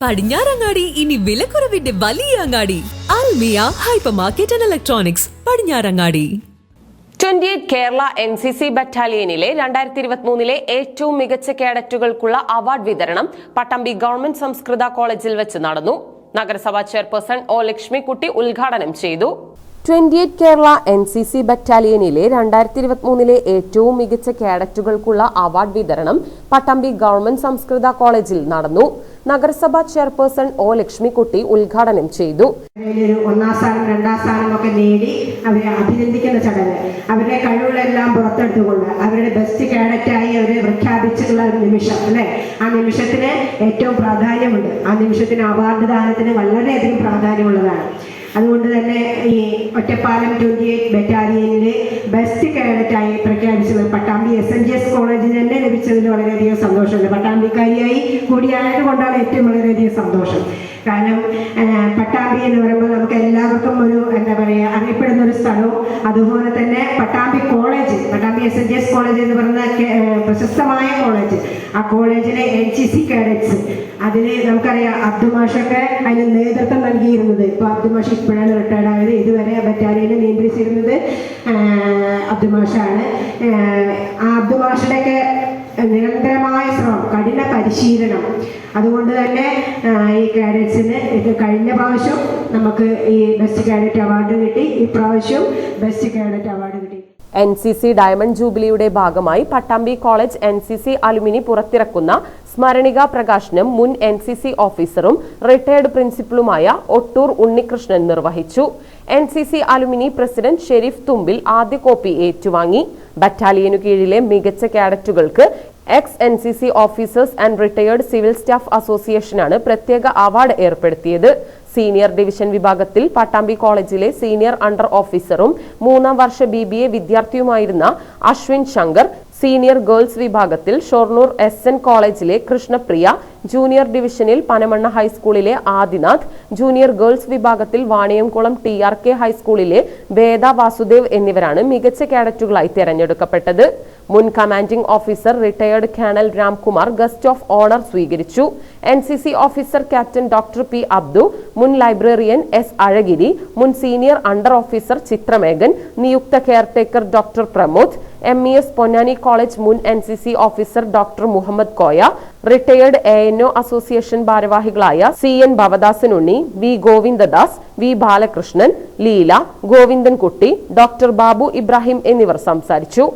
പടിഞ്ഞാറങ്ങാടി ഇനി വിലക്കുറവിന്റെ വലിയ അങ്ങാടി Almiya hyper market and electronics Padinjarangadi. 28 Kerala NCC ബറ്റാലിയനിലെ 2023 ഏറ്റവും മികച്ച കേഡറ്റുകൾക്കുള്ള അവാർഡ് വിതരണം പട്ടാമ്പി ഗവൺമെന്റ് സംസ്കൃത കോളേജിൽ വെച്ച് നടന്നു. നഗരസഭാ ചെയർപേഴ്സൺ ഒ ലക്ഷ്മിക്കുട്ടി ഉദ്ഘാടനം ചെയ്തു. 28 കേരള NCC ബറ്റാലിയനിലെ 2023 ഏറ്റവും മികച്ച കേഡറ്റുകൾക്കുള്ള അവാർഡ് വിതരണം പട്ടാമ്പി ഗവൺമെന്റ് സംസ്കൃത കോളേജിൽ നടന്നു. നഗരസഭാ ചെയർപേഴ്സൺ ഒ ലക്ഷ്മിക്കുട്ടി ഉദ്ഘാടനം ചെയ്തു. ഒന്നാം സ്ഥാനം രണ്ടാം സ്ഥാനമൊക്കെ നേടി അവരെ അഭിനന്ദിക്കുന്ന ചടങ്ങ്, അവരുടെ കഴിവുകളെല്ലാം പുറത്തെടുത്തുകൊണ്ട് അവരുടെ ബെസ്റ്റ് കേഡറ്റായി അവരെ പ്രഖ്യാപിച്ചിട്ടുള്ള ഒരു നിമിഷം അല്ലെ, ആ നിമിഷത്തിന് ഏറ്റവും പ്രാധാന്യമുണ്ട്. ആ നിമിഷത്തിന് അവാർഡ് ദാനത്തിന് വളരെയധികം പ്രാധാന്യമുള്ളതാണ്. അതുകൊണ്ട് തന്നെ ഈ ഒറ്റപ്പാലം 28 ബറ്റാലിയനിലെ ബെസ്റ്റ് കേഡറ്റായി പ്രഖ്യാപിച്ചത് പട്ടാമ്പി SNGS കോളേജിന് തന്നെ ലഭിച്ചതിൽ വളരെയധികം സന്തോഷമുണ്ട്. പട്ടാമ്പിക്കാരിയായി കൂടിയായത് കൊണ്ടാണ് ഏറ്റവും വളരെയധികം സന്തോഷം. കാരണം പട്ടാമ്പി എന്ന് പറയുമ്പോൾ നമുക്ക് എല്ലാവർക്കും ഒരു എന്താ പറയുക അറിയപ്പെടുന്ന ഒരു സ്ഥലവും, അതുപോലെ തന്നെ Pattambi college, Pattambi SNGS college എന്ന് പറയുന്ന പ്രശസ്തമായ കോളേജ്, ആ കോളേജിലെ NCC കേഡറ്റ്സ്, അതിന് നമുക്കറിയാം അബ്ദുമാഷൊക്കെ അതിന് നേതൃത്വം നൽകിയിരുന്നത്. ഇപ്പോൾ അബ്ദുമാഷ് ഇപ്പോഴാണ് റിട്ടയർഡ് ആയത്. ഇതുവരെ ബറ്റാലിയനെ നിയന്ത്രിച്ചിരുന്നത് അബ്ദുമാഷാണ്. ആ അബ്ദുമാഷുടെയൊക്കെ നിരന്തരമായ ശ്രമം, കഠിന പരിശീലനം, അതുകൊണ്ട് തന്നെ ഈ കാഡറ്റ്സിന് ഇത് കഴിഞ്ഞ പ്രാവശ്യം നമുക്ക് ഈ ബെസ്റ്റ് കാഡറ്റ് അവാർഡ് കിട്ടി, ഈ പ്രാവശ്യം ബെസ്റ്റ് കാഡറ്റ് അവാർഡ് കിട്ടി. NCC ഡയമണ്ട് ജൂബിലിയുടെ ഭാഗമായി പട്ടാമ്പി കോളേജ് NCC അലുമിനി പുറത്തിറക്കുന്ന സ്മരണിക പ്രകാശനം മുൻ NCC ഓഫീസറും റിട്ടയർഡ് പ്രിൻസിപ്പലുമായ ഒട്ടൂർ ഉണ്ണികൃഷ്ണൻ നിർവഹിച്ചു. NCC അലുമിനി പ്രസിഡന്റ് ഷെരീഫ് തുമ്പിൽ ആദ്യ കോപ്പി ഏറ്റുവാങ്ങി. ബറ്റാലിയനു കീഴിലെ മികച്ച കേഡറ്റുകൾക്ക് NCC officers and retired civil staff അസോസിയേഷനാണ് പ്രത്യേക അവാർഡ് ഏർപ്പെടുത്തിയത്. സീനിയർ ഡിവിഷൻ വിഭാഗത്തിൽ പട്ടാമ്പി കോളേജിലെ സീനിയർ അണ്ടർ ഓഫീസറും 3ാം വർഷ BBA വിദ്യാർത്ഥിയുമായിരുന്ന അശ്വിൻ ശങ്കർ, സീനിയർ ഗേൾസ് വിഭാഗത്തിൽ ഷൊർണൂർ SN കോളേജിലെ കൃഷ്ണപ്രിയ, ജൂനിയർ ഡിവിഷനിൽ പനമണ്ണ ഹൈസ്കൂളിലെ ആദിനാഥ്, ജൂനിയർ ഗേൾസ് വിഭാഗത്തിൽ വാണിയംകുളം TRK ഹൈസ്കൂളിലെ വേദ വാസുദേവ് എന്നിവരാണ് മികച്ച കേഡറ്റുകളായി തെരഞ്ഞെടുക്കപ്പെട്ടത്. മുൻ commanding officer retired colonel Ramkumar guest of owner സ്വീകരിച്ചു. NCC officer captain doctor P Abdu, മുൻ ലൈബ്രറിയൻ S അഴഗിരി, മുൻ സീനിയർ അണ്ടർ ഓഫീസർ ചിത്രമേഘൻ, നിയുക്ത caretaker doctor Pramod, MES Ponnani college മുൻ NCC officer doctor Muhammad Koya, retired ANO association ഭാരവാഹികളായ CN ഭവദാസനുണ്ണി, V Govindadas, V Balakrishnan, Leela, Govindankutty, doctor Babu Ibrahim എന്നിവർ സംസാരിച്ചു.